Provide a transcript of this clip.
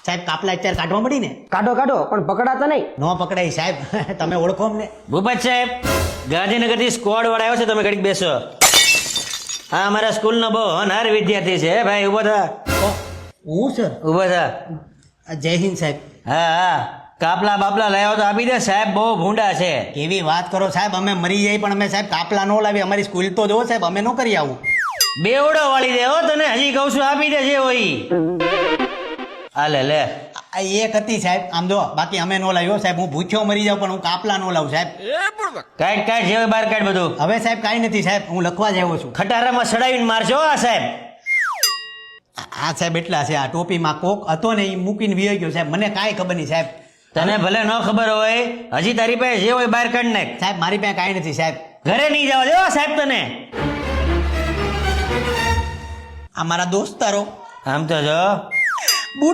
સાહેબ કાપલા અત્યારે કાઢવા મળી ને? કાઢો કાઢો પણ પકડાતા નહીં. નો પકડાય સાહેબ. તમે ઓળખો અમને? ભૂપત સાહેબ, ગાંધીનગરથી સ્ક્વોડ વાળા આવ્યો છે, તમે ઘડીક બેસો. હા, અમારા સ્કૂલનો બહુ હોનહાર વિદ્યાર્થી છે ભાઈ. ઉભો થા, હું સર? ઉભો થા. જય હિન્દ સાહેબ. હા હા, કાપલા બાપલા લાવ્યો તો આપી દે. સાહેબ બહુ ભૂંડા છે. કેવી વાત કરો સાહેબ, અમે મરી જાય પણ અમે સાહેબ કાપલા નો લાવી. અમારી સ્કૂલ તો જો સાહેબ, અમે નો કરી આવું. બેવડો વાળી દે હો તને, હજી કહું છું, આપી દે જે હોય. આ લે લે. આ એક હતી સાહેબ, આમ જો. બાકી અમે નો લાવ્યો સાહેબ. હું ભૂખ્યો મરી જાઉં પણ હું કાપલા નો લાવું સાહેબ. કાઢ કાઢ જે હોય બહાર કાઢ બધું. હવે સાહેબ કાંઈ નથી સાહેબ, હું લખવા જ આવ્યો છું. ખટારામાં સડાવીને મારજો આ સાહેબ. આ સાહેબ એટલા છે. આ ટોપીમાં કોક હતો ને એ મૂકીને વી ગયો સાહેબ. મને કાંઈ ખબર નહીં સાહેબ. તને ભલે ન ખબર હોય, હજી તારી પાસે જે હોય બહાર કાઢ નાખ. સાહેબ મારી પાસે કાંઈ નથી સાહેબ. ઘરે નહીં જવા દેવો સાહેબ તને. આ મારા દોસ્તારો. આમ તો જો